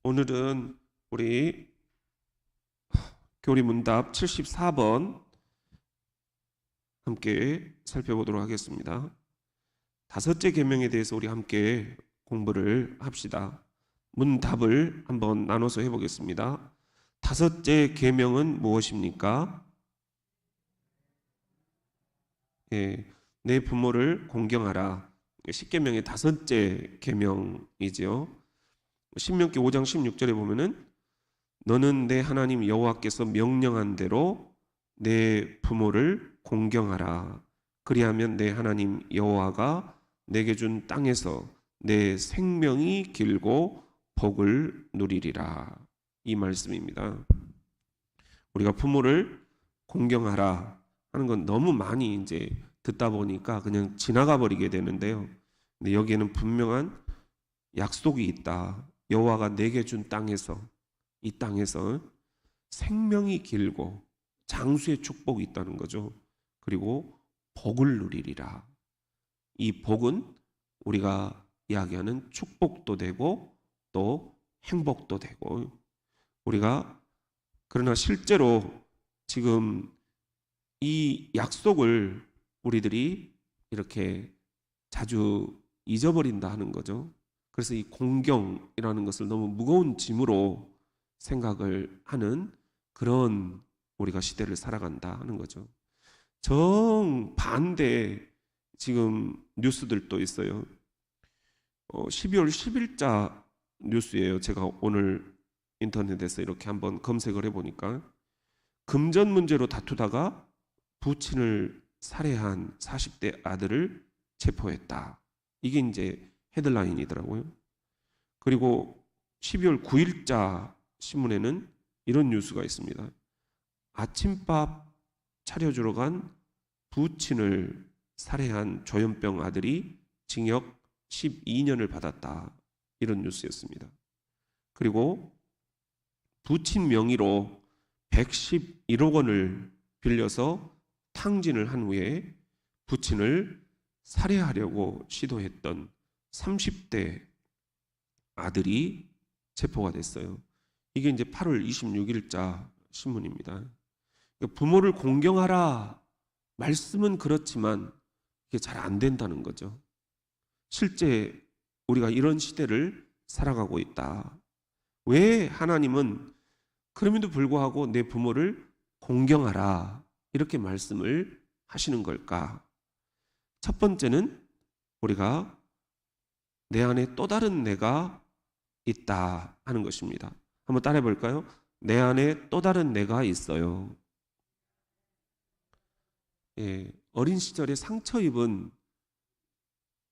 오늘은 우리 교리문답 74번 함께 살펴보도록 하겠습니다. 다섯째 계명에 대해서 우리 함께 공부를 합시다. 문답을 한번 나눠서 해보겠습니다. 다섯째 계명은 무엇입니까? 내 부모를 공경하라. 십계명의 다섯째 계명이죠. 신명기 5장 16절에 보면은 너는 내 하나님 여호와께서 명령한 대로 내 부모를 공경하라. 그리하면 내 하나님 여호와가 내게 준 땅에서 내 생명이 길고 복을 누리리라. 이 말씀입니다. 우리가 부모를 공경하라 하는 건 너무 많이 이제 듣다 보니까 그냥 지나가 버리게 되는데요. 근데 여기에는 분명한 약속이 있다. 여호와가 내게 준 땅에서, 이 땅에서 생명이 길고 장수의 축복이 있다는 거죠. 그리고 복을 누리리라. 이 복은 우리가 이야기하는 축복도 되고 또 행복도 되고, 우리가 그러나 실제로 지금 이 약속을 우리들이 이렇게 자주 잊어버린다 하는 거죠. 그래서 이 공경이라는 것을 너무 무거운 짐으로 생각을 하는 그런 우리가 시대를 살아간다 하는 거죠. 정반대 지금 뉴스들도 있어요. 12월 10일자 뉴스예요. 제가 오늘 인터넷에서 이렇게 한번 검색을 해보니까 금전 문제로 다투다가 부친을 살해한 40대 아들을 체포했다. 이게 이제 헤드라인이더라고요. 그리고 12월 9일자 신문에는 이런 뉴스가 있습니다. 아침밥 차려주러 간 부친을 살해한 조현병 아들이 징역 12년을 받았다. 이런 뉴스였습니다. 그리고 부친 명의로 111억 원을 빌려서 탕진을 한 후에 부친을 살해하려고 시도했던 30대 아들이 체포가 됐어요. 이게 이제 8월 26일자 신문입니다. 부모를 공경하라 말씀은 그렇지만 이게 잘 안 된다는 거죠. 실제 우리가 이런 시대를 살아가고 있다. 왜 하나님은 그럼에도 불구하고 내 부모를 공경하라 이렇게 말씀을 하시는 걸까? 첫 번째는 우리가 내 안에 또 다른 내가 있다 하는 것입니다. 한번 따라해 볼까요? 내 안에 또 다른 내가 있어요. 어린 시절에 상처 입은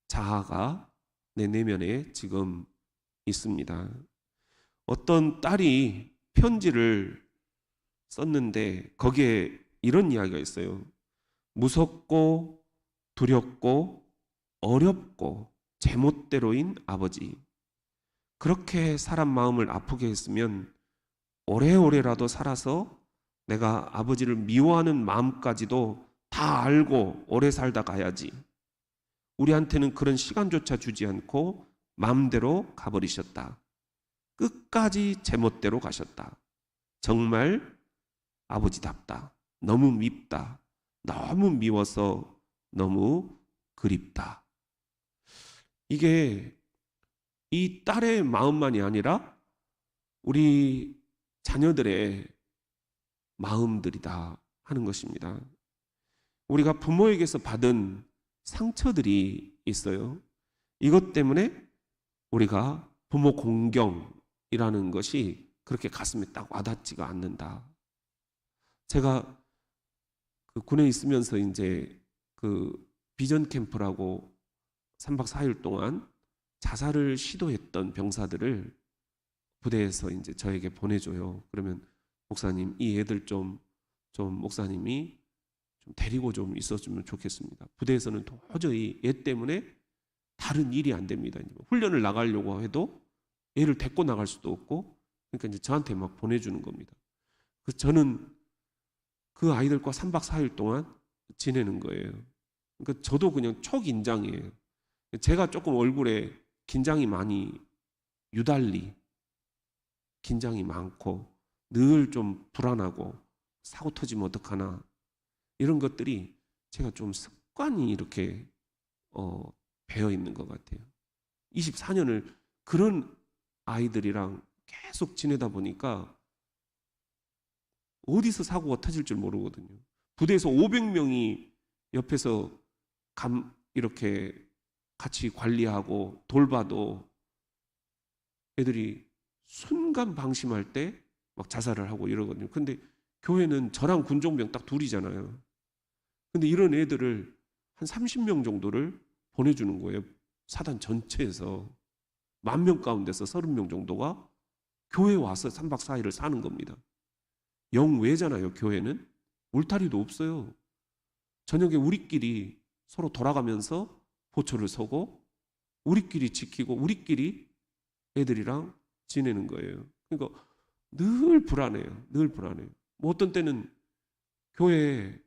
자아가 내 내면에 지금 있습니다. 어떤 딸이 편지를 썼는데 거기에 이런 이야기가 있어요. 무섭고 두렵고 어렵고 제멋대로인 아버지. 그렇게 사람 마음을 아프게 했으면 오래오래라도 살아서 내가 아버지를 미워하는 마음까지도 다 알고 오래 살다 가야지. 우리한테는 그런 시간조차 주지 않고 마음대로 가버리셨다. 끝까지 제멋대로 가셨다. 정말 아버지답다. 너무 밉다. 너무 미워서 너무 그립다. 이게 이 딸의 마음만이 아니라 우리 자녀들의 마음들이다 하는 것입니다. 우리가 부모에게서 받은 상처들이 있어요. 이것 때문에 우리가 부모 공경이라는 것이 그렇게 가슴에 딱 와닿지가 않는다. 제가 그 군에 있으면서 이제 그 비전 캠프라고 3박 4일 동안 자살을 시도했던 병사들을 부대에서 이제 저에게 보내줘요. 그러면 목사님, 이 애들 좀 목사님이 좀 데리고 좀 있었으면 좋겠습니다. 부대에서는 도저히 얘 때문에 다른 일이 안 됩니다. 훈련을 나가려고 해도 얘를 데리고 나갈 수도 없고, 그러니까 이제 저한테 막 보내주는 겁니다. 그래서 저는 그 아이들과 3박 4일 동안 지내는 거예요. 그러니까 저도 그냥 초긴장이에요. 제가 조금 얼굴에 긴장이 많이 유달리 긴장이 많고 늘 좀 불안하고 사고 터지면 어떡하나 이런 것들이 제가 좀 습관이 이렇게 배어 있는 것 같아요. 24년을 그런 아이들이랑 계속 지내다 보니까 어디서 사고가 터질 줄 모르거든요. 부대에서 500명이 옆에서 이렇게 같이 관리하고 돌봐도 애들이 순간 방심할 때 막 자살을 하고 이러거든요. 근데 교회는 저랑 군종병 딱 둘이잖아요. 근데 이런 애들을 한 30명 정도를 보내주는 거예요. 사단 전체에서 10,000명 가운데서 30명 정도가 교회에 와서 3박 4일을 사는 겁니다. 영외잖아요. 교회는 울타리도 없어요. 저녁에 우리끼리 서로 돌아가면서 보초를 서고 우리끼리 지키고 우리끼리 애들이랑 지내는 거예요. 그러니까 늘 불안해요. 늘 불안해요. 뭐 어떤 때는 교회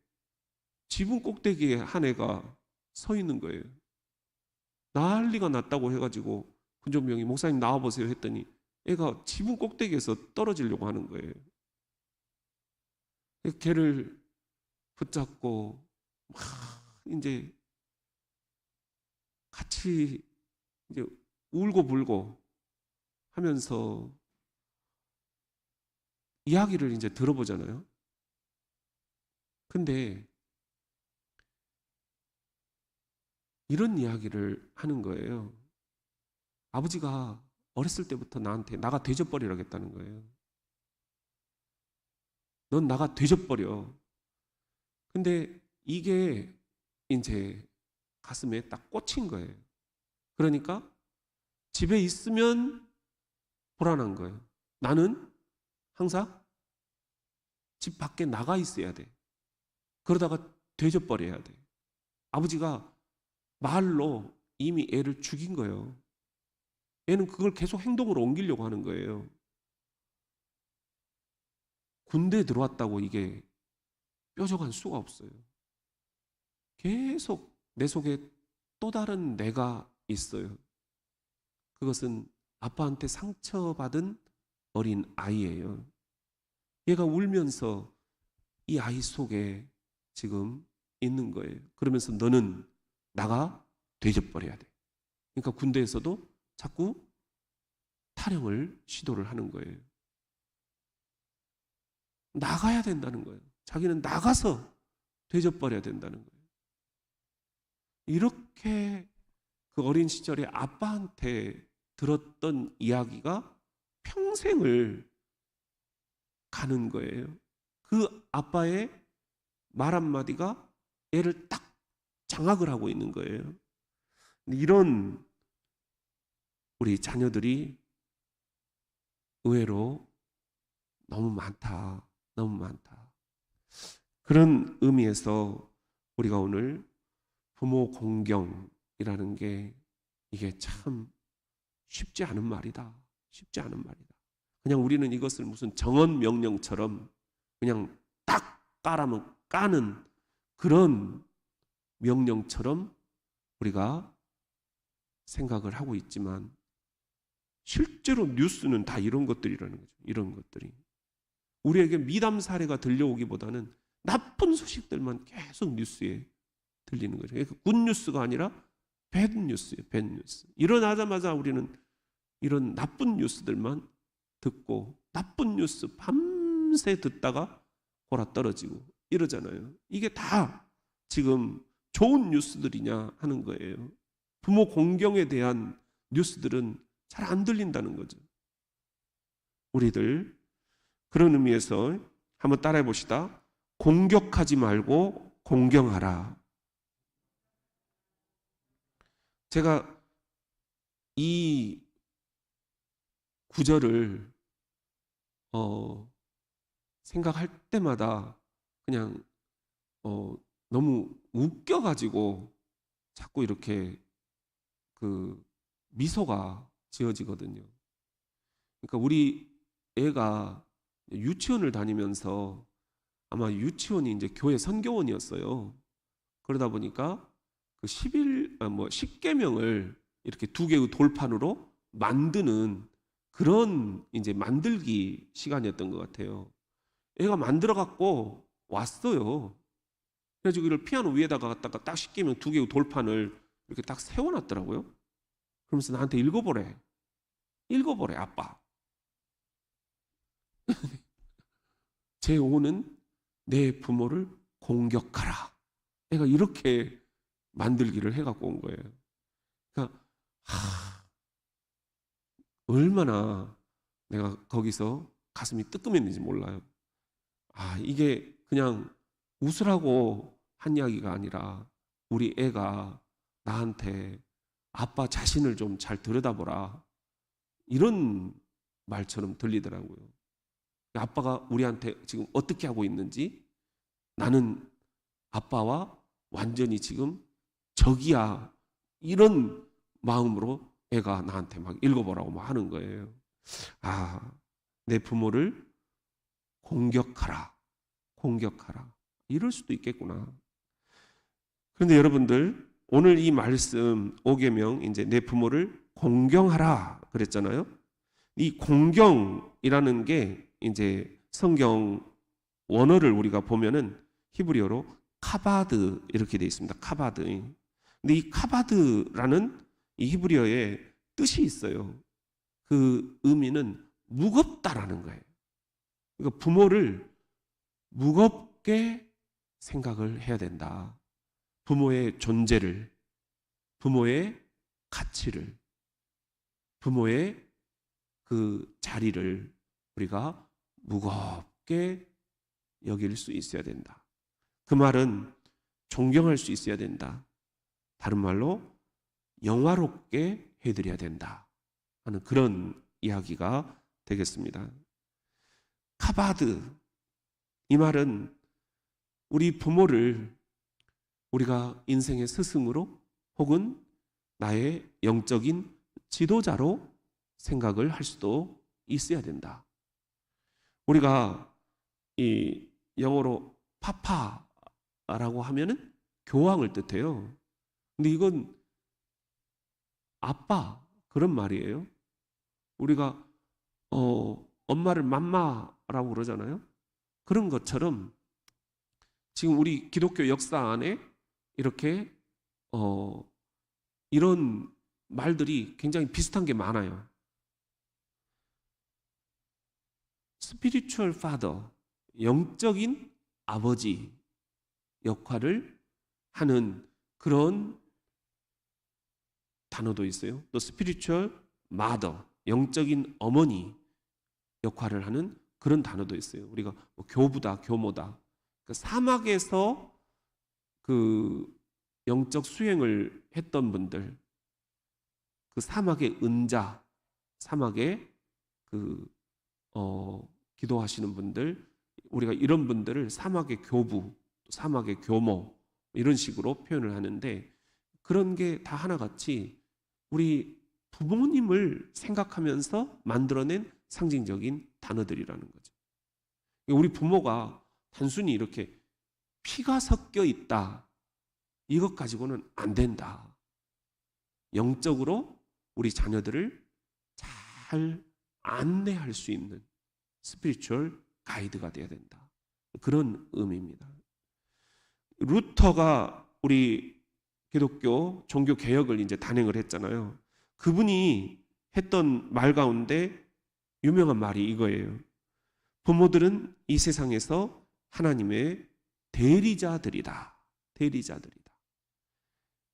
지붕 꼭대기에 한 애가 서 있는 거예요. 난리가 났다고 해가지고 군종병이 목사님 나와보세요 했더니 애가 지붕 꼭대기에서 떨어지려고 하는 거예요. 걔를 붙잡고 막 이제 같이 이제 울고 불고 하면서 이야기를 이제 들어보잖아요. 근데 이런 이야기를 하는 거예요. 아버지가 어렸을 때부터 나한테 나가 되져버리라고 했다는 거예요. 넌 나가 되져버려. 근데 이게 이제 가슴에 딱 꽂힌 거예요. 그러니까 집에 있으면 불안한 거예요. 나는 항상 집 밖에 나가 있어야 돼. 그러다가 되져버려야 돼. 아버지가 말로 이미 애를 죽인 거예요. 애는 그걸 계속 행동으로 옮기려고 하는 거예요. 군대에 들어왔다고 이게 뾰족할 수가 없어요. 계속 내 속에 또 다른 내가 있어요. 그것은 아빠한테 상처받은 어린 아이예요. 얘가 울면서 이 아이 속에 지금 있는 거예요. 그러면서 너는 나가 되져버려야 돼. 그러니까 군대에서도 자꾸 탈영을 시도를 하는 거예요. 나가야 된다는 거예요. 자기는 나가서 되져버려야 된다는 거예요. 이렇게 그 어린 시절에 아빠한테 들었던 이야기가 평생을 가는 거예요. 그 아빠의 말 한마디가 얘를 딱 장악을 하고 있는 거예요. 이런 우리 자녀들이 의외로 너무 많다. 너무 많다. 그런 의미에서 우리가 오늘 부모 공경이라는 게 이게 참 쉽지 않은 말이다. 쉽지 않은 말이다. 그냥 우리는 이것을 무슨 정언 명령처럼 그냥 딱 까라면 까는 그런 명령처럼 우리가 생각을 하고 있지만 실제로 뉴스는 다 이런 것들이라는 거죠. 이런 것들이. 우리에게 미담 사례가 들려오기보다는 나쁜 소식들만 계속 뉴스에 들리는 거죠. 그러니까 굿뉴스가 아니라 배드뉴스예요. 배드뉴스. 일어나자마자 우리는 이런 나쁜 뉴스들만 듣고 나쁜 뉴스 밤새 듣다가 골아 떨어지고 이러잖아요. 이게 다 지금 좋은 뉴스들이냐 하는 거예요. 부모 공경에 대한 뉴스들은 잘 안 들린다는 거죠. 우리들 그런 의미에서 한번 따라해 봅시다. 공격하지 말고 공경하라. 제가 이 구절을 생각할 때마다 그냥 너무 웃겨가지고 자꾸 이렇게 그 미소가 지어지거든요. 그러니까 우리 애가 유치원을 다니면서 아마 유치원이 이제 교회 선교원이었어요. 그러다 보니까 그 10계명을 이렇게 2개의 돌판으로 만드는 그런 이제 만들기 시간이었던 것 같아요. 애가 만들어 갖고 왔어요. 그래가지고 이걸 피아노 위에다가 갖다가 딱 씻기면 두 개의 돌판을 이렇게 딱 세워놨더라고요. 그러면서 나한테 읽어보래. 읽어보래, 아빠. 제5는 내 부모를 공격하라. 애가 이렇게 만들기를 해갖고 온 거예요. 그러니까 얼마나 내가 거기서 가슴이 뜨끔했는지 몰라요. 이게 그냥 웃으라고 한 이야기가 아니라 우리 애가 나한테 아빠 자신을 좀 잘 들여다보라, 이런 말처럼 들리더라고요. 아빠가 우리한테 지금 어떻게 하고 있는지, 나는 아빠와 완전히 지금 적이야, 이런 마음으로 애가 나한테 막 읽어보라고 막 하는 거예요. 내 부모를 공격하라, 공격하라, 이럴 수도 있겠구나. 그런데 여러분들, 오늘 이 말씀 5계명, 이제 내 부모를 공경하라 그랬잖아요. 이 공경이라는 게 이제 성경 원어를 우리가 보면은 히브리어로 카바드 이렇게 되어 있습니다. 카바드. 근데 이 카바드라는 이 히브리어의 뜻이 있어요. 그 의미는 무겁다라는 거예요. 그러니까 부모를 무겁게 생각을 해야 된다. 부모의 존재를, 부모의 가치를, 부모의 그 자리를 우리가 무겁게 여길 수 있어야 된다. 그 말은 존경할 수 있어야 된다. 다른 말로 영화롭게 해드려야 된다 하는 그런 이야기가 되겠습니다. 카바드, 이 말은 우리 부모를 우리가 인생의 스승으로 혹은 나의 영적인 지도자로 생각을 할 수도 있어야 된다. 우리가 이 영어로 파파라고 하면은 교황을 뜻해요. 근데 이건 아빠, 그런 말이에요. 우리가 엄마를 맘마라고 그러잖아요. 그런 것처럼 지금 우리 기독교 역사 안에 이렇게 이런 말들이 굉장히 비슷한 게 많아요. Spiritual Father, 영적인 아버지 역할을 하는 그런 단어도 있어요. 또 Spiritual Mother, 영적인 어머니 역할을 하는 그런 단어도 있어요. 우리가 교부다, 교모다. 그 사막에서 그 영적 수행을 했던 분들, 그 사막의 은자, 사막에 기도하시는 분들, 우리가 이런 분들을 사막의 교부, 사막의 교모, 이런 식으로 표현을 하는데, 그런 게 다 하나같이 우리 부모님을 생각하면서 만들어낸 상징적인 단어들이라는 거죠. 우리 부모가 단순히 이렇게 피가 섞여 있다, 이것 가지고는 안 된다. 영적으로 우리 자녀들을 잘 안내할 수 있는 스피리추얼 가이드가 되어야 된다. 그런 의미입니다. 루터가 우리 기독교 종교 개혁을 이제 단행을 했잖아요. 그분이 했던 말 가운데 유명한 말이 이거예요. 부모들은 이 세상에서 하나님의 대리자들이다. 대리자들이다.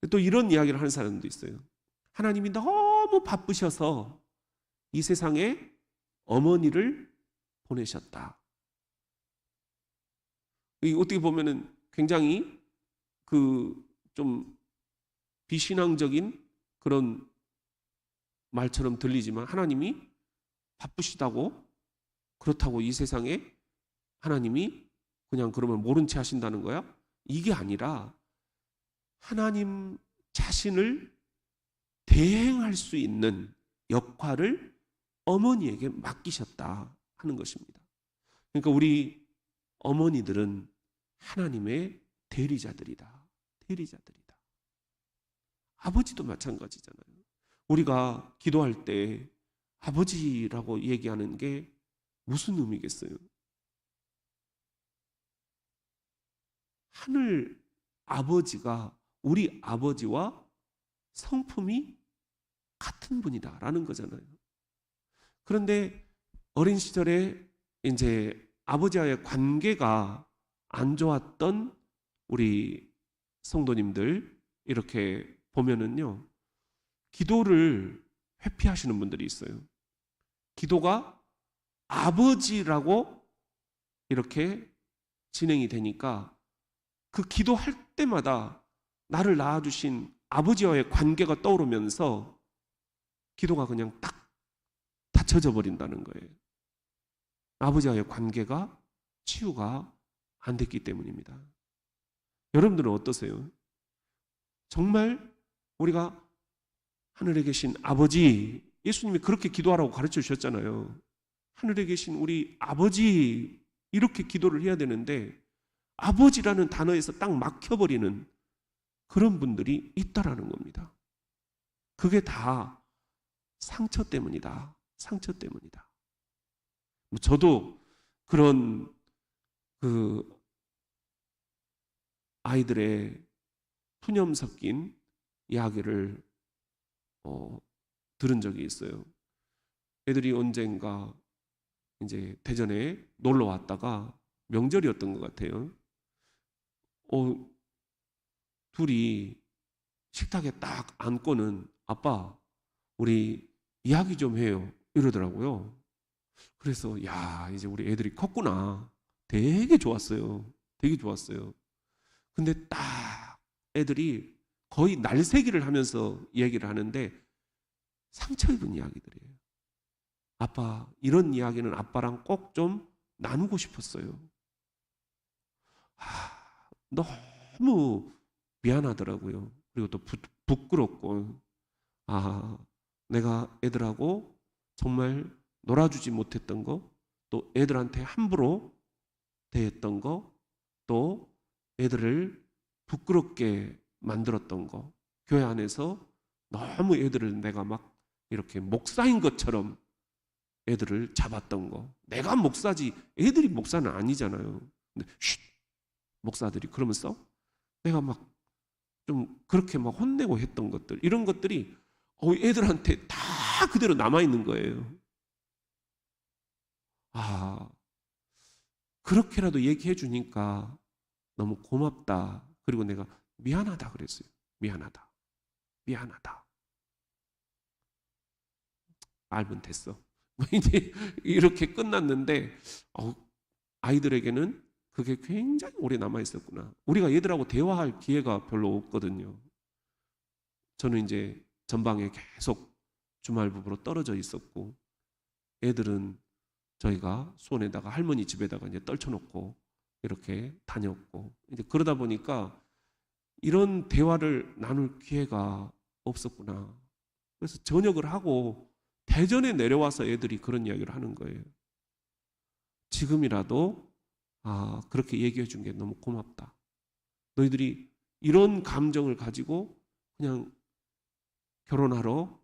또 이런 이야기를 하는 사람도 있어요. 하나님이 너무 바쁘셔서 이 세상에 어머니를 보내셨다. 어떻게 보면은 굉장히 좀 비신앙적인 그런 말처럼 들리지만, 하나님이 바쁘시다고 그렇다고 이 세상에 하나님이 그냥 그러면 모른 채 하신다는 거야? 이게 아니라 하나님 자신을 대행할 수 있는 역할을 어머니에게 맡기셨다 하는 것입니다. 그러니까 우리 어머니들은 하나님의 대리자들이다. 대리자들이다. 아버지도 마찬가지잖아요. 우리가 기도할 때 아버지라고 얘기하는 게 무슨 의미겠어요? 하늘 아버지가 우리 아버지와 성품이 같은 분이다라는 거잖아요. 그런데 어린 시절에 이제 아버지와의 관계가 안 좋았던 우리 성도님들 이렇게 보면은요, 기도를 회피하시는 분들이 있어요. 기도가 아버지라고 이렇게 진행이 되니까 그 기도할 때마다 나를 낳아주신 아버지와의 관계가 떠오르면서 기도가 그냥 딱 닫혀져 버린다는 거예요. 아버지와의 관계가 치유가 안 됐기 때문입니다. 여러분들은 어떠세요? 정말 우리가 하늘에 계신 아버지, 예수님이 그렇게 기도하라고 가르쳐 주셨잖아요. 하늘에 계신 우리 아버지, 이렇게 기도를 해야 되는데 아버지라는 단어에서 딱 막혀버리는 그런 분들이 있다라는 겁니다. 그게 다 상처 때문이다. 상처 때문이다. 저도 그런 아이들의 푸념 섞인 이야기를 들은 적이 있어요. 애들이 언젠가 이제 대전에 놀러 왔다가 명절이었던 것 같아요. 둘이 식탁에 딱 앉고는 아빠, 우리 이야기 좀 해요. 이러더라고요. 그래서 야, 이제 우리 애들이 컸구나. 되게 좋았어요. 되게 좋았어요. 근데 딱 애들이 거의 날새기를 하면서 얘기를 하는데 상처 입은 이야기들이에요. 아빠, 이런 이야기는 아빠랑 꼭 좀 나누고 싶었어요. 너무 미안하더라고요. 그리고 또 부끄럽고, 내가 애들하고 정말 놀아주지 못했던 거, 또 애들한테 함부로 대했던 거, 또 애들을 부끄럽게 만들었던 거, 교회 안에서 너무 애들을 내가 막 이렇게 목사인 것처럼 애들을 잡았던 거. 내가 목사지 애들이 목사는 아니잖아요. 근데 쉿! 목사들이 그러면서 내가 막 좀 그렇게 막 혼내고 했던 것들, 이런 것들이 애들한테 다 그대로 남아있는 거예요. 그렇게라도 얘기해 주니까 너무 고맙다. 그리고 내가 미안하다 그랬어요. 미안하다. 알면 됐어. 이제 이렇게 끝났는데 아이들에게는 그게 굉장히 오래 남아 있었구나. 우리가 얘들하고 대화할 기회가 별로 없거든요. 저는 이제 전방에 계속 주말 부부로 떨어져 있었고, 애들은 저희가 수원에다가 할머니 집에다가 이제 떨쳐놓고 이렇게 다녔고, 이제 그러다 보니까 이런 대화를 나눌 기회가 없었구나. 그래서 전역을 하고 대전에 내려와서 애들이 그런 이야기를 하는 거예요. 지금이라도 그렇게 얘기해 준 게 너무 고맙다. 너희들이 이런 감정을 가지고 그냥 결혼하러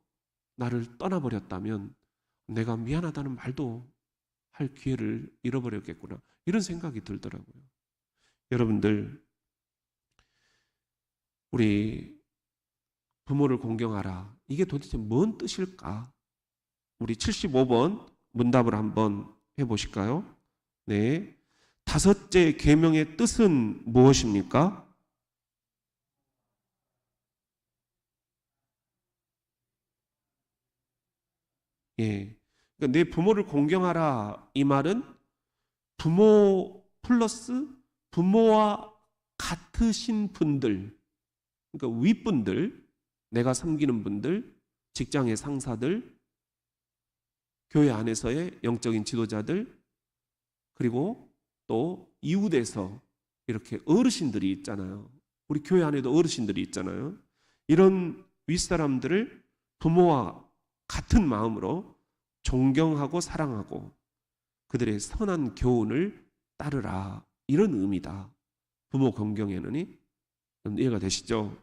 나를 떠나버렸다면 내가 미안하다는 말도 할 기회를 잃어버렸겠구나. 이런 생각이 들더라고요. 여러분들, 우리 부모를 공경하라. 이게 도대체 뭔 뜻일까? 우리 75번 문답을 한번 해보실까요? 네. 다섯째 계명의 뜻은 무엇입니까? 예. 그러니까 내 부모를 공경하라, 이 말은 부모 플러스 부모와 같으신 분들, 그러니까 윗분들, 내가 섬기는 분들, 직장의 상사들, 교회 안에서의 영적인 지도자들, 그리고 또 이웃에서 이렇게 어르신들이 있잖아요. 우리 교회 안에도 어르신들이 있잖아요. 이런 윗사람들을 부모와 같은 마음으로 존경하고 사랑하고 그들의 선한 교훈을 따르라, 이런 의미다. 부모 공경에는. 이해가 되시죠?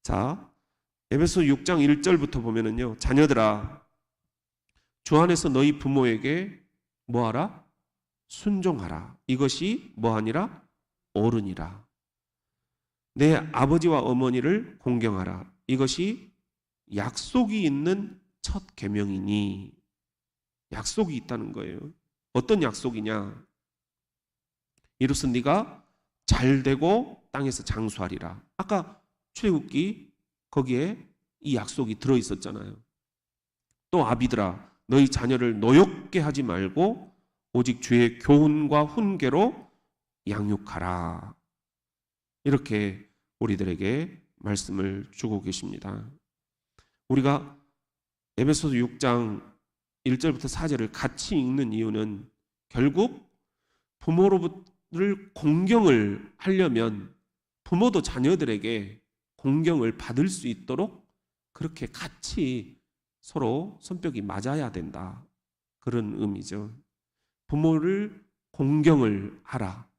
자, 에베소 6장 1절부터 보면은요, 자녀들아 주 안에서 너희 부모에게 뭐하라? 순종하라. 이것이 뭐하니라? 옳으니라. 내 아버지와 어머니를 공경하라. 이것이 약속이 있는 첫 계명이니. 약속이 있다는 거예요. 어떤 약속이냐? 이로써 네가 잘되고 땅에서 장수하리라. 아까 출애굽기 거기에 이 약속이 들어있었잖아요. 또 아비들아 너희 자녀를 노엽게 하지 말고 오직 주의 교훈과 훈계로 양육하라. 이렇게 우리들에게 말씀을 주고 계십니다. 우리가 에베소서 6장 1절부터 4절을 같이 읽는 이유는 결국 부모로부터 공경을 하려면 부모도 자녀들에게 공경을 받을 수 있도록 그렇게 같이 서로 손뼉이 맞아야 된다. 그런 의미죠. 부모를 공경을 하라.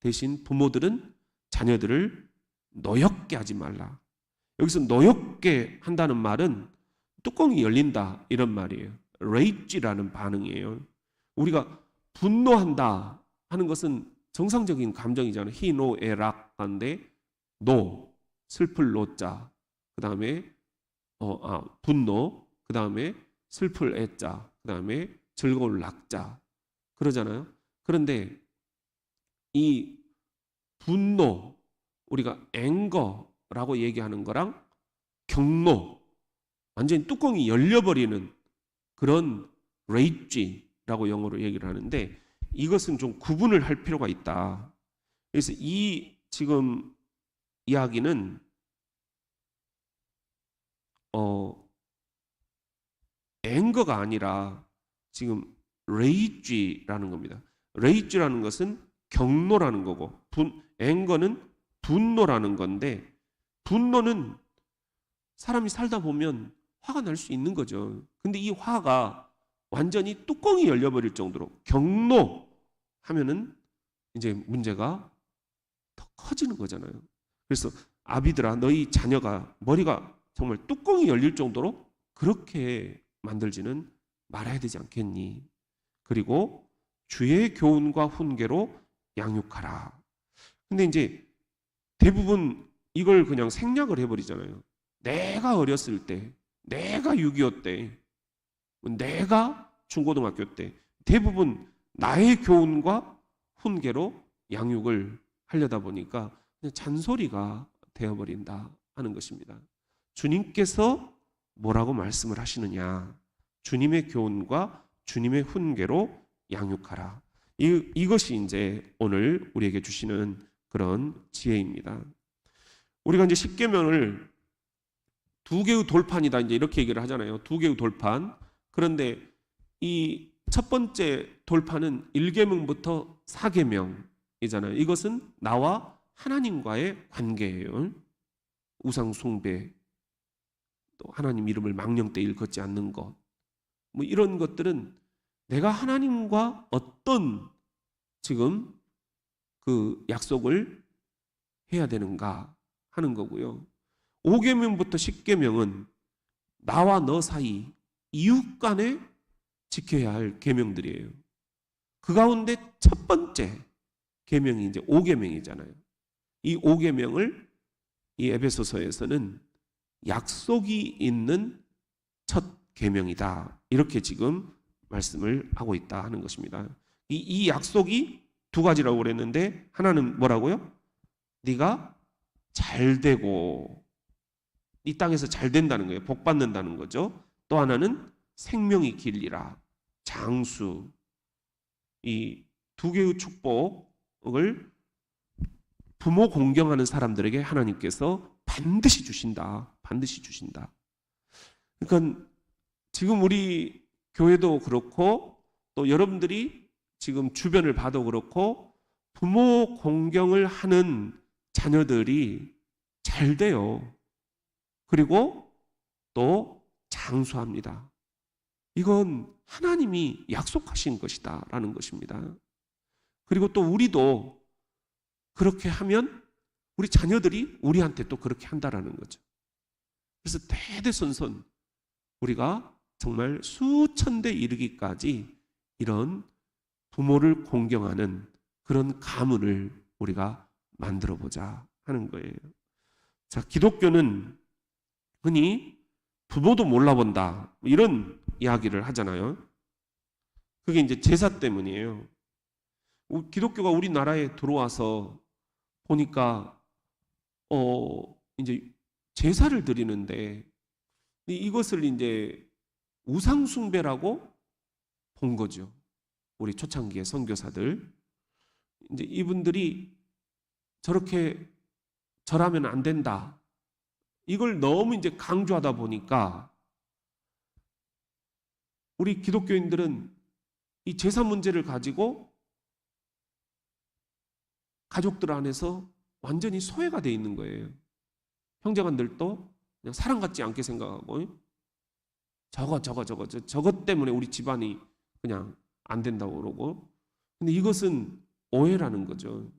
대신 부모들은 자녀들을 노엽게 하지 말라. 여기서 노엽게 한다는 말은 뚜껑이 열린다 이런 말이에요. 레이지라는 반응이에요. 우리가 분노한다 하는 것은 정상적인 감정이잖아요. 희노애락 하는데 노, 슬플 노자, 그 다음에 분노, 그 다음에 슬플 애자, 그 다음에 즐거울 낙자 그러잖아요. 그런데 이 분노, 우리가 앵거라고 얘기하는 거랑 경노, 완전히 뚜껑이 열려버리는 그런 레이지라고 영어로 얘기를 하는데 이것은 좀 구분을 할 필요가 있다. 그래서 이 지금 이야기는 앵거가 아니라 지금 레이지라는 겁니다. 레이지라는 것은 경노라는 거고 앵거는 분노라는 건데 분노는 사람이 살다 보면 화가 날 수 있는 거죠. 근데 이 화가 완전히 뚜껑이 열려버릴 정도로 경노하면은 이제 문제가 더 커지는 거잖아요. 그래서 아비들아 너희 자녀가 머리가 정말 뚜껑이 열릴 정도로 그렇게 만들지는 말아야 되지 않겠니? 그리고 주의 교훈과 훈계로 양육하라. 근데 이제 대부분 이걸 그냥 생략을 해버리잖아요. 내가 어렸을 때, 내가 6.25 때, 내가 중고등학교 때 대부분 나의 교훈과 훈계로 양육을 하려다 보니까 그냥 잔소리가 되어버린다 하는 것입니다. 주님께서 뭐라고 말씀을 하시느냐? 주님의 교훈과 주님의 훈계로 양육하라. 이것이 이제 오늘 우리에게 주시는 그런 지혜입니다. 우리가 이제 십계명을 두 개의 돌판이다 이제 이렇게 얘기를 하잖아요. 두 개의 돌판. 그런데 이 첫 번째 돌판은 1계명부터 4계명이잖아요. 이것은 나와 하나님과의 관계예요. 우상 숭배, 또 하나님 이름을 망령 때 일컫지 않는 것, 뭐 이런 것들은 내가 하나님과 어떤 지금 그 약속을 해야 되는가 하는 거고요. 5계명부터 10계명은 나와 너 사이 이웃 간에 지켜야 할 계명들이에요. 그 가운데 첫 번째 계명이 이제 5계명이잖아요. 이 5계명을 이 에베소서에서는 약속이 있는 첫 계명이다. 이렇게 지금 말씀을 하고 있다 하는 것입니다. 이 약속이 두 가지라고 그랬는데 하나는 뭐라고요? 네가 잘 되고 이 땅에서 잘 된다는 거예요. 복 받는다는 거죠. 또 하나는 생명이 길리라. 장수. 이 두 개의 축복을 부모 공경하는 사람들에게 하나님께서 반드시 주신다. 반드시 주신다. 그러니까 지금 우리 교회도 그렇고 또 여러분들이 지금 주변을 봐도 그렇고 부모 공경을 하는 자녀들이 잘 돼요. 그리고 또 장수합니다. 이건 하나님이 약속하신 것이다 라는 것입니다. 그리고 또 우리도 그렇게 하면 우리 자녀들이 우리한테 또 그렇게 한다라는 거죠. 그래서 대대손손 우리가 정말 수천 대 이르기까지 이런 부모를 공경하는 그런 가문을 우리가 만들어 보자 하는 거예요. 자, 기독교는 흔히 부모도 몰라본다 이런 이야기를 하잖아요. 그게 이제 제사 때문이에요. 기독교가 우리나라에 들어와서 보니까 이제 제사를 드리는데 이것을 이제 우상 숭배라고 본 거죠. 우리 초창기의 선교사들 이제 이분들이 저렇게 절하면 안 된다. 이걸 너무 이제 강조하다 보니까 우리 기독교인들은 이 제사 문제를 가지고 가족들 안에서 완전히 소외가 돼 있는 거예요. 형제간들도 그냥 사람 같지 않게 생각하고 저것 때문에 우리 집안이 그냥 안 된다고 그러고. 근데 이것은 오해라는 거죠.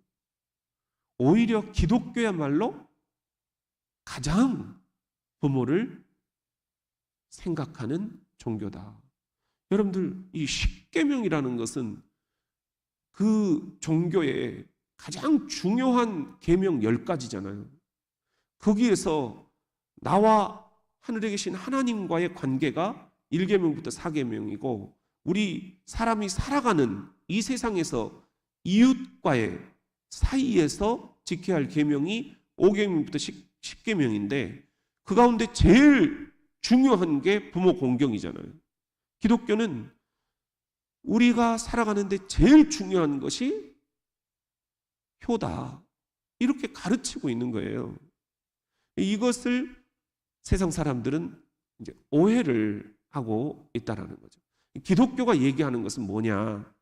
오히려 기독교야말로 가장 부모를 생각하는 종교다. 여러분들, 이 십계명이라는 것은 그 종교의 가장 중요한 계명 10가지잖아요. 거기에서 나와 하늘에 계신 하나님과의 관계가 1계명부터 4계명이고 우리 사람이 살아가는 이 세상에서 이웃과의 사이에서 지켜야 할 계명이 5계명부터 10계명인데 그 가운데 제일 중요한 게 부모 공경이잖아요. 기독교는 우리가 살아가는데 제일 중요한 것이 효다. 이렇게 가르치고 있는 거예요. 이것을 세상 사람들은 이제 오해를 하고 있다라는 거죠. 기독교가 얘기하는 것은 뭐냐?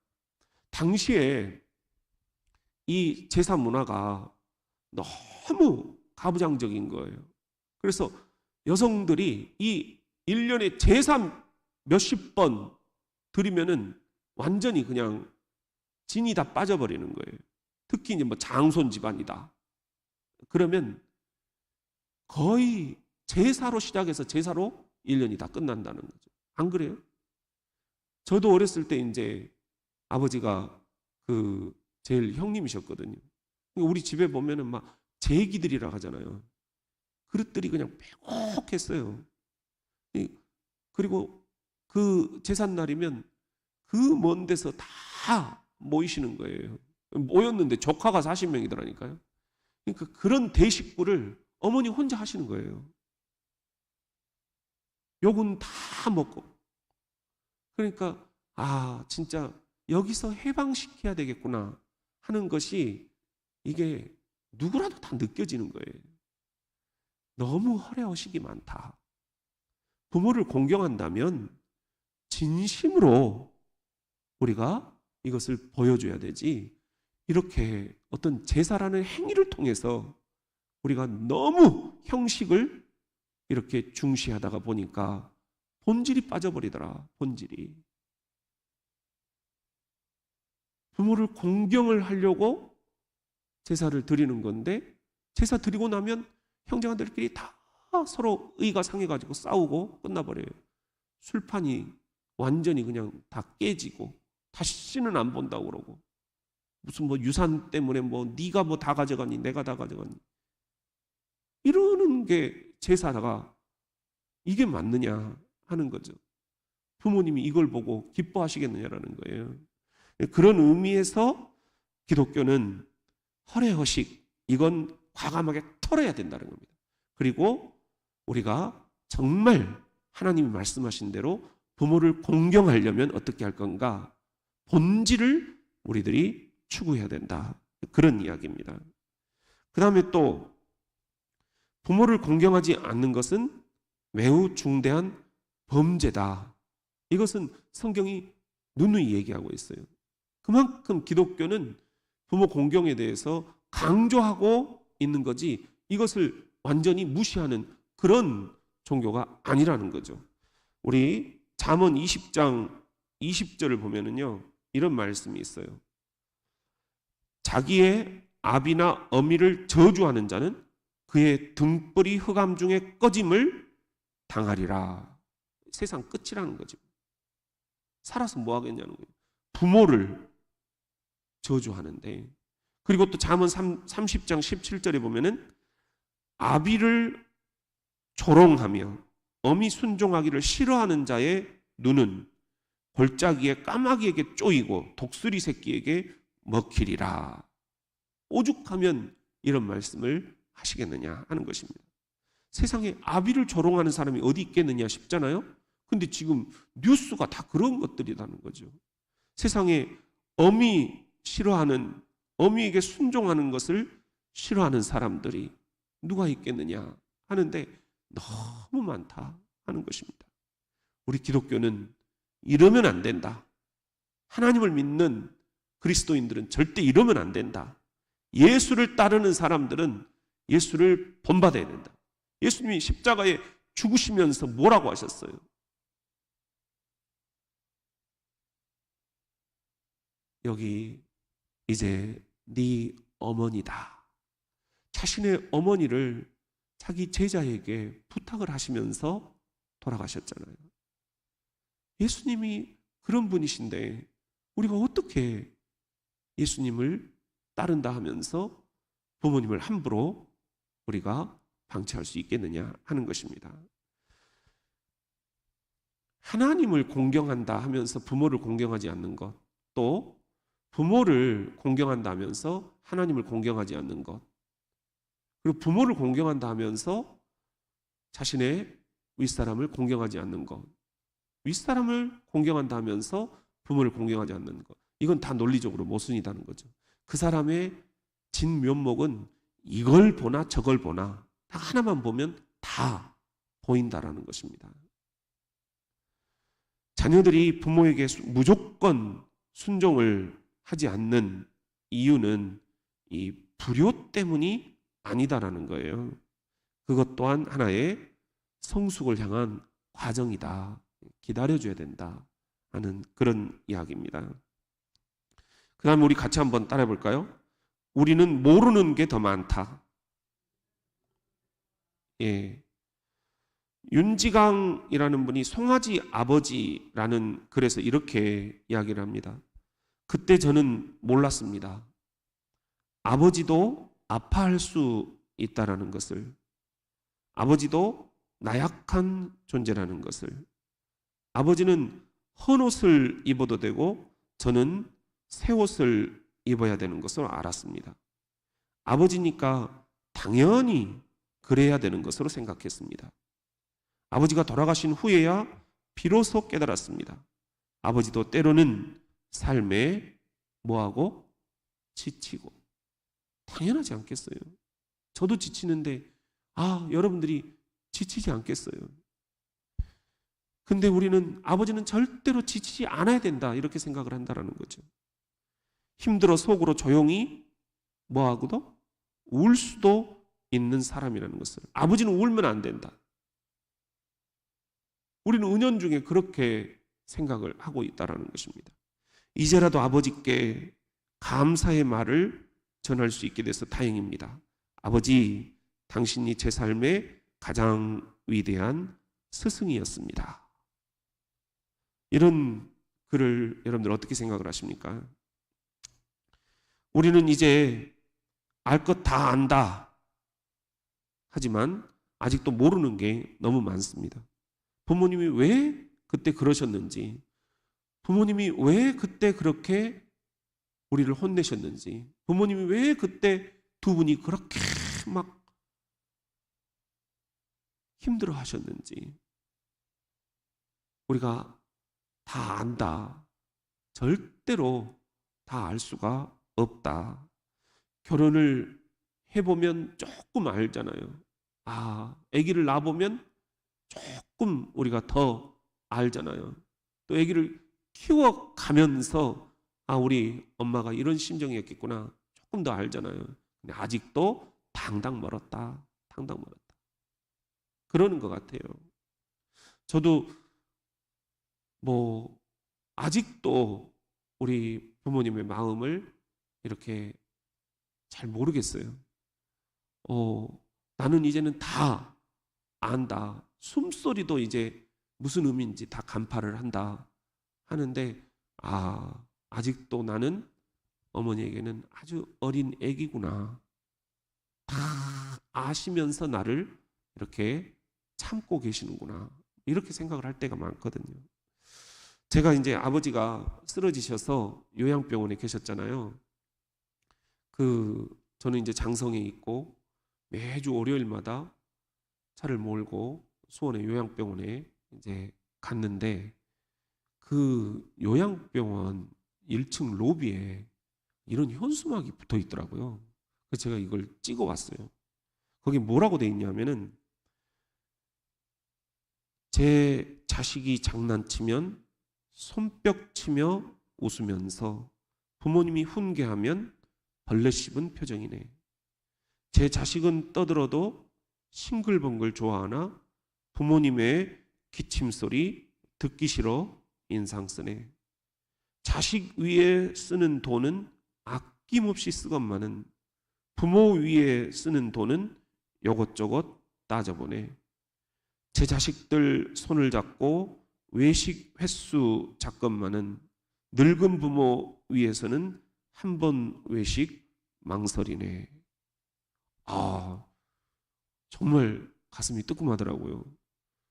당시에 이 제사 문화가 너무 가부장적인 거예요. 그래서 여성들이 이 1년에 제사 몇십 번 드리면은 완전히 그냥 진이 다 빠져버리는 거예요. 특히 이제 뭐 장손 집안이다. 그러면 거의 제사로 시작해서 제사로 1년이 다 끝난다는 거죠. 안 그래요? 저도 어렸을 때 이제 아버지가 그 제일 형님이셨거든요. 우리 집에 보면은 막 제기들이라 하잖아요. 그릇들이 그냥 빼곡했어요. 그리고 그 제삿날이면 그 먼 데서 다 모이시는 거예요. 모였는데 조카가 40명이더라니까요. 그러니까 그런 대식구를 어머니 혼자 하시는 거예요. 욕은 다 먹고. 그러니까 진짜 여기서 해방시켜야 되겠구나 하는 것이 이게 누구라도 다 느껴지는 거예요. 너무 허례허식이 많다. 부모를 공경한다면 진심으로 우리가 이것을 보여줘야 되지, 이렇게 어떤 제사라는 행위를 통해서 우리가 너무 형식을 이렇게 중시하다가 보니까 본질이 빠져버리더라. 본질이. 부모를 공경을 하려고 제사를 드리는 건데 제사 드리고 나면 형제간들끼리 다 서로 의가 상해가지고 싸우고 끝나버려요. 술판이 완전히 그냥 다 깨지고 다시는 안 본다고 그러고, 무슨 뭐 유산 때문에 뭐 네가 뭐 다 가져갔니 내가 다 가져갔니 이러는 게 제사가 이게 맞느냐 하는 거죠. 부모님이 이걸 보고 기뻐하시겠느냐라는 거예요. 그런 의미에서 기독교는 허례허식, 이건 과감하게 털어야 된다는 겁니다. 그리고 우리가 정말 하나님이 말씀하신 대로 부모를 공경하려면 어떻게 할 건가? 본질을 우리들이 추구해야 된다. 그런 이야기입니다. 그 다음에 또 부모를 공경하지 않는 것은 매우 중대한 범죄다. 이것은 성경이 누누이 얘기하고 있어요. 그만큼 기독교는 부모 공경에 대해서 강조하고 있는 거지 이것을 완전히 무시하는 그런 종교가 아니라는 거죠. 우리 잠언 20장 20절을 보면은요, 이런 말씀이 있어요. 자기의 아비나 어미를 저주하는 자는 그의 등불이 흑암 중에 꺼짐을 당하리라. 세상 끝이라는 거죠. 살아서 뭐 하겠냐는 거예요. 부모를 저주하는데, 그리고 또 잠언 30장 17절에 보면은 아비를 조롱하며 어미 순종하기를 싫어하는 자의 눈은 골짜기에 까마귀에게 쪼이고 독수리 새끼에게 먹히리라. 오죽하면 이런 말씀을 하시겠느냐 하는 것입니다. 세상에 아비를 조롱하는 사람이 어디 있겠느냐 싶잖아요. 근데 지금 뉴스가 다 그런 것들이라는 거죠. 세상에 어미 싫어하는, 어미에게 순종하는 것을 싫어하는 사람들이 누가 있겠느냐 하는데 너무 많다 하는 것입니다. 우리 기독교는 이러면 안 된다. 하나님을 믿는 그리스도인들은 절대 이러면 안 된다. 예수를 따르는 사람들은 예수를 본받아야 된다. 예수님이 십자가에 죽으시면서 뭐라고 하셨어요? 여기 이제 네 어머니다. 자신의 어머니를 자기 제자에게 부탁을 하시면서 돌아가셨잖아요. 예수님이 그런 분이신데 우리가 어떻게 예수님을 따른다 하면서 부모님을 함부로 우리가 방치할 수 있겠느냐 하는 것입니다. 하나님을 공경한다 하면서 부모를 공경하지 않는 것, 또 부모를 공경한다 하면서 하나님을 공경하지 않는 것, 그리고 부모를 공경한다 하면서 자신의 윗사람을 공경하지 않는 것, 윗사람을 공경한다 하면서 부모를 공경하지 않는 것, 이건 다 논리적으로 모순이라는 거죠. 그 사람의 진면목은 이걸 보나 저걸 보나 다 하나만 보면 다 보인다라는 것입니다. 자녀들이 부모에게 무조건 순종을 하지 않는 이유는 이 불효 때문이 아니다라는 거예요. 그것 또한 하나의 성숙을 향한 과정이다. 기다려줘야 된다 하는 그런 이야기입니다. 그 다음에 우리 같이 한번 따라해 볼까요? 우리는 모르는 게 더 많다. 예. 윤지강이라는 분이 송아지 아버지라는 글에서 이렇게 이야기를 합니다. 그때 저는 몰랐습니다. 아버지도 아파할 수 있다라는 것을, 아버지도 나약한 존재라는 것을, 아버지는 헌옷을 입어도 되고 저는 새 옷을 입어야 되는 것을 알았습니다. 아버지니까 당연히 그래야 되는 것으로 생각했습니다. 아버지가 돌아가신 후에야 비로소 깨달았습니다. 아버지도 때로는 삶에 뭐하고? 지치고. 당연하지 않겠어요? 저도 지치는데 여러분들이 지치지 않겠어요? 근데 우리는 아버지는 절대로 지치지 않아야 된다 이렇게 생각을 한다는 거죠. 힘들어 속으로 조용히 뭐하고도? 울 수도 있는 사람이라는 것을. 아버지는 울면 안 된다. 우리는 은연중에 그렇게 생각을 하고 있다는 것입니다. 이제라도 아버지께 감사의 말을 전할 수 있게 돼서 다행입니다. 아버지, 당신이 제 삶의 가장 위대한 스승이었습니다. 이런 글을 여러분들 어떻게 생각을 하십니까? 우리는 이제 알 것 다 안다. 하지만 아직도 모르는 게 너무 많습니다. 부모님이 왜 그때 그러셨는지, 부모님이 왜 그때 그렇게 우리를 혼내셨는지, 부모님이 왜 그때 두 분이 그렇게 막 힘들어 하셨는지 우리가 다 안다. 절대로 다 알 수가 없다. 결혼을 해보면 조금 알잖아요. 아기를 낳아보면 조금 우리가 더 알잖아요. 또 아기를 키워가면서 우리 엄마가 이런 심정이었겠구나 조금 더 알잖아요. 근데 아직도 당당 멀었다. 당당 멀었다. 그러는 것 같아요. 저도 아직도 우리 부모님의 마음을 이렇게 잘 모르겠어요. 나는 이제는 다 안다. 숨소리도 이제 무슨 의미인지 다 간파를 한다 하는데, 아직도 나는 어머니에게는 아주 어린 애기구나, 다 아시면서 나를 이렇게 참고 계시는구나, 이렇게 생각을 할 때가 많거든요. 제가 이제 아버지가 쓰러지셔서 요양병원에 계셨잖아요. 저는 이제 장성에 있고 매주 월요일마다 차를 몰고 수원의 요양병원에 이제 갔는데, 그 요양병원 1층 로비에 이런 현수막이 붙어 있더라고요. 그래서 제가 이걸 찍어 왔어요. 거기 뭐라고 돼 있냐면은, 제 자식이 장난치면 손뼉 치며 웃으면서 부모님이 훈계하면 벌레 씹은 표정이네. 제 자식은 떠들어도 싱글벙글 좋아하나 부모님의 기침소리 듣기 싫어 인상 쓰네. 자식 위에 쓰는 돈은 아낌없이 쓰건만은 부모 위에 쓰는 돈은 요것저것 따져보네. 제 자식들 손을 잡고 외식 횟수 잡건만은 늙은 부모 위에서는 한 번 외식 망설이네. 정말 가슴이 뜨끔하더라고요.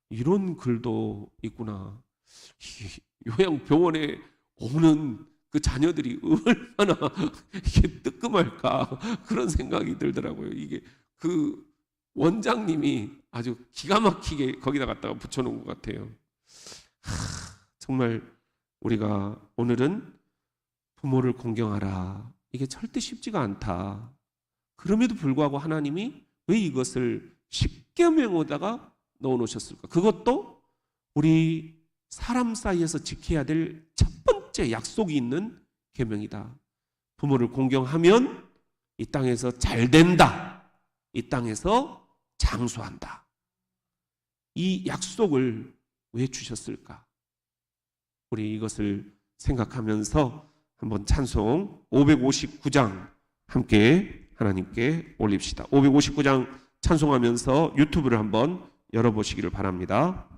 이런 글도 있구나. 요양병원에 오는 그 자녀들이 얼마나 이게 뜨끔할까, 그런 생각이 들더라고요. 이게 그 원장님이 아주 기가 막히게 거기다 갖다가 붙여놓은 것 같아요. 정말 우리가 오늘은 부모를 공경하라, 이게 절대 쉽지가 않다. 그럼에도 불구하고 하나님이 왜 이것을 10계명에다가 넣어놓으셨을까? 그것도 우리 사람 사이에서 지켜야 될 첫 번째 약속이 있는 계명이다. 부모를 공경하면 이 땅에서 잘 된다, 이 땅에서 장수한다. 이 약속을 왜 주셨을까? 우리 이것을 생각하면서 한번 찬송 559장 함께 하나님께 올립시다. 559장 찬송하면서 유튜브를 한번 열어보시기를 바랍니다.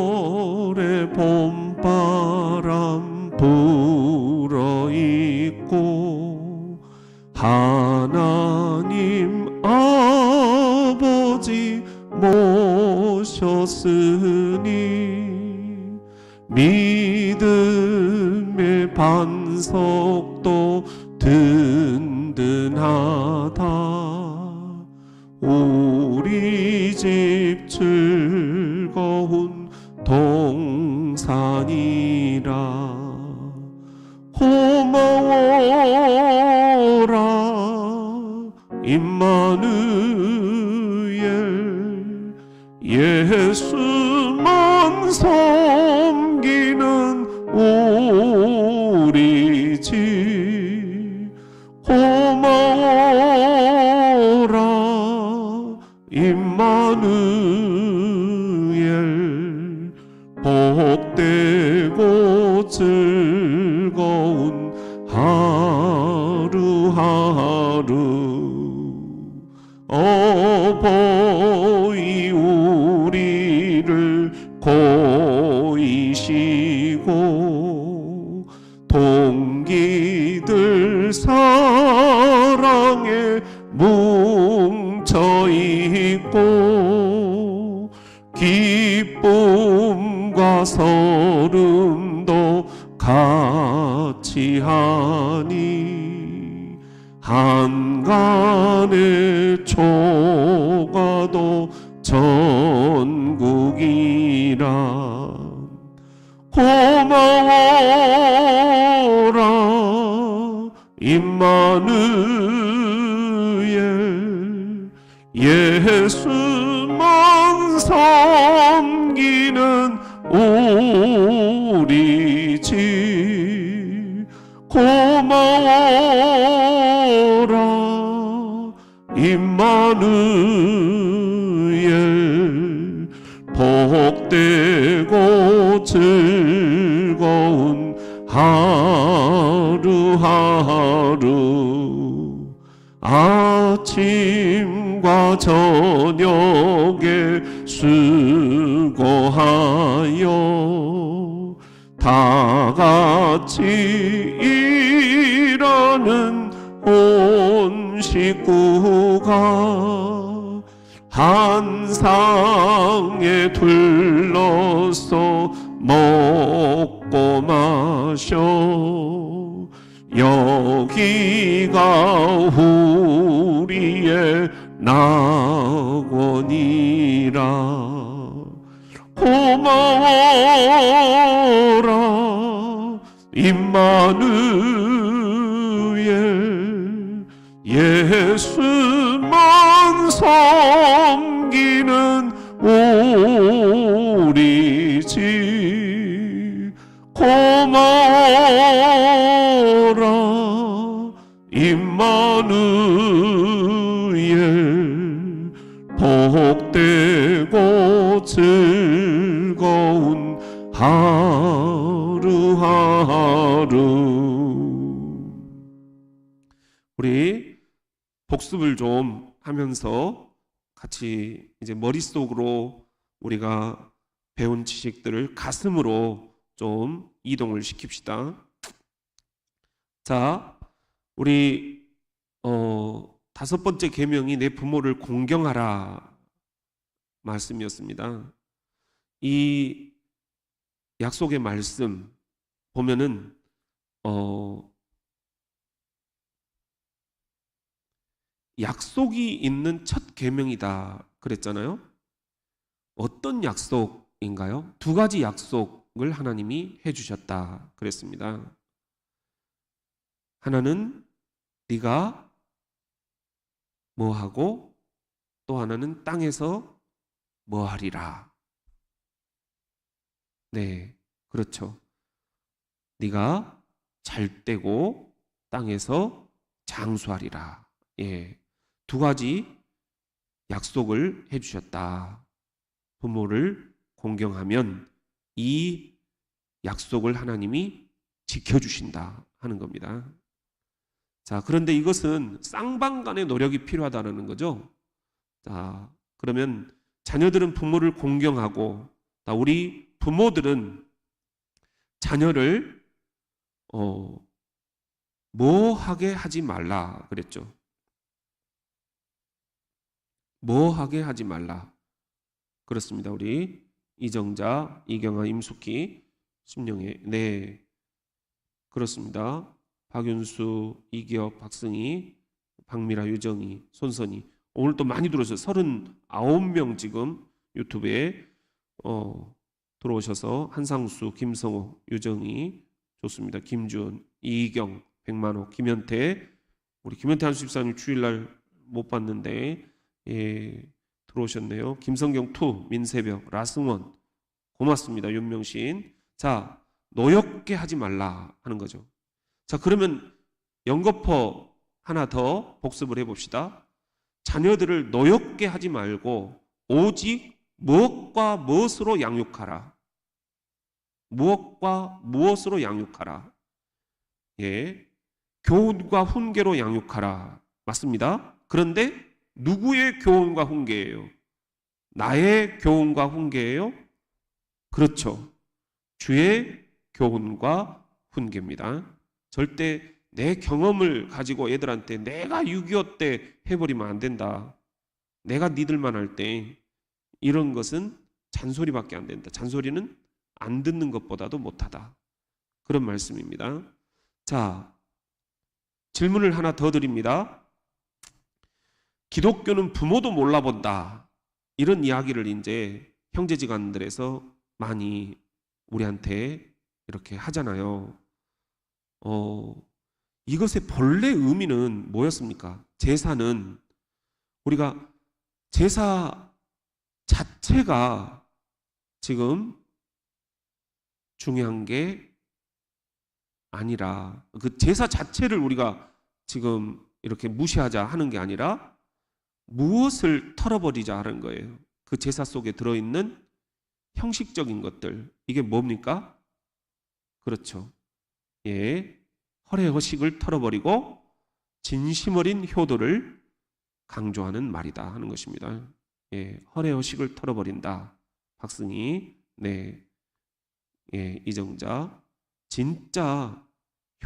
사철의 봄바람 불어있고 하나님 아버지 모셨으니 믿음의 반석도 든든하다. 우리 집 즐거운 동산이라 고마워라 임마누엘. 예수만 섬기는 우리 집 고마워라 임마누엘. 복되고 즐거운 하루하루 어버이 우리를 고이시고 동기들 사랑에 뭉쳐있고 기쁨과 서름도 같이 하니 한간의 초가도 전국이라. 고마워라 임마누엘. 예수만 섬기는 우리 집 고마워라 임마누엘. 임마누엘 복되고 즐거운 하루하루 아침과 저녁에 수고하여 다 같이 일하는 온 식구가 한 상에 둘러서 먹고 마셔 여기가 우리의 낙원이라 고마워라 임마누엘 예수만 섬기는 우리 집 고마워라 임마누엘 복되고 즐거운 하루하루. 우리 복습을 좀 하면서 같이 이제 머릿속으로 우리가 배운 지식들을 가슴으로 좀 이동을 시킵시다. 자, 우리 다섯 번째 계명이 내 부모를 공경하라 말씀이었습니다. 이 약속의 말씀 보면은 약속이 있는 첫 계명이다 그랬잖아요. 어떤 약속인가요? 두 가지 약속을 하나님이 해주셨다 그랬습니다. 하나는 네가 뭐하고 또 하나는 땅에서 뭐하리라. 네, 그렇죠. 네가 잘 되고 땅에서 장수하리라. 예, 두 가지 약속을 해주셨다. 부모를 공경하면 이 약속을 하나님이 지켜주신다 하는 겁니다. 자, 그런데 이것은 쌍방간의 노력이 필요하다는 거죠. 자, 그러면 자녀들은 부모를 공경하고 우리 부모들은 자녀를 뭐 하게 하지 말라 그랬죠. 뭐 하게 하지 말라. 그렇습니다. 우리 이정자, 이경아, 임숙희, 심령애. 네, 그렇습니다. 박윤수, 이기혁, 박승희, 박미라, 유정희, 손선희. 오늘 또 많이 들어오셔서 39명 지금 유튜브에 들어오셔서 한상수, 김성호, 유정희 좋습니다. 김준, 이희경, 백만호, 김현태. 우리 김현태 한수 집사님 주일날 못 봤는데 들어오셨네요. 김성경 투, 민세벽, 라승원 고맙습니다. 윤명신. 자, 노엽게 하지 말라 하는 거죠. 자, 그러면 연거퍼 하나 더 복습을 해봅시다. 자녀들을 노엽게 하지 말고 오직 무엇과 무엇으로 양육하라. 무엇과 무엇으로 양육하라. 예, 교훈과 훈계로 양육하라. 맞습니다. 그런데 누구의 교훈과 훈계예요? 나의 교훈과 훈계예요? 그렇죠. 주의 교훈과 훈계입니다. 절대 내 경험을 가지고 애들한테 내가 6.25 때 해버리면 안 된다. 내가 니들만 할 때 이런 것은 잔소리밖에 안 된다. 잔소리는 안 듣는 것보다도 못하다. 그런 말씀입니다. 자, 질문을 하나 더 드립니다. 기독교는 부모도 몰라본다. 이런 이야기를 이제 형제지간들에서 많이 우리한테 이렇게 하잖아요. 이것의 본래 의미는 뭐였습니까? 제사는 우리가 제사 자체가 지금 중요한 게 아니라 그 제사 자체를 우리가 지금 이렇게 무시하자 하는 게 아니라 무엇을 털어버리자 하는 거예요. 그 제사 속에 들어있는 형식적인 것들. 이게 뭡니까? 그렇죠. 예, 허례허식을 털어버리고 진심 어린 효도를 강조하는 말이다 하는 것입니다. 예, 허례허식을 털어버린다. 박승희, 네, 예, 이정자. 진짜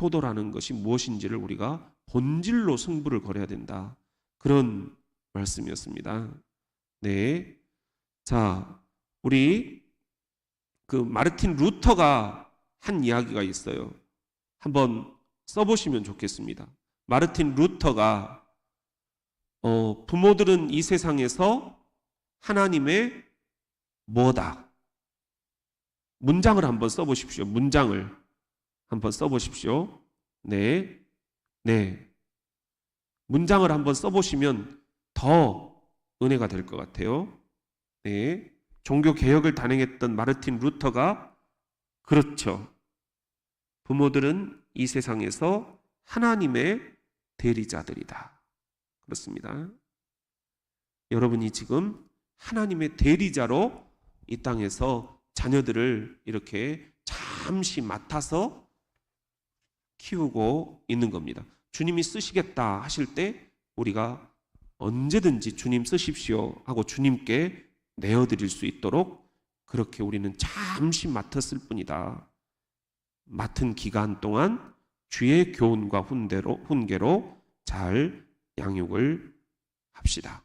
효도라는 것이 무엇인지를 우리가 본질로 승부를 걸어야 된다. 그런 말씀이었습니다. 네, 자, 우리 그 마르틴 루터가 한 이야기가 있어요. 한번 써보시면 좋겠습니다. 마르틴 루터가 부모들은 이 세상에서 하나님의 뭐다. 문장을 한번 써보십시오. 문장을 한번 써보십시오. 네, 네. 문장을 한번 써보시면 더 은혜가 될 것 같아요. 네. 종교 개혁을 단행했던 마르틴 루터가 그렇죠. 부모들은 이 세상에서 하나님의 대리자들이다. 그렇습니다. 여러분이 지금 하나님의 대리자로 이 땅에서 자녀들을 이렇게 잠시 맡아서 키우고 있는 겁니다. 주님이 쓰시겠다 하실 때 우리가 언제든지 주님 쓰십시오 하고 주님께 내어드릴 수 있도록 그렇게 우리는 잠시 맡았을 뿐이다. 맡은 기간 동안 주의 교훈과 훈계로 잘 양육을 합시다.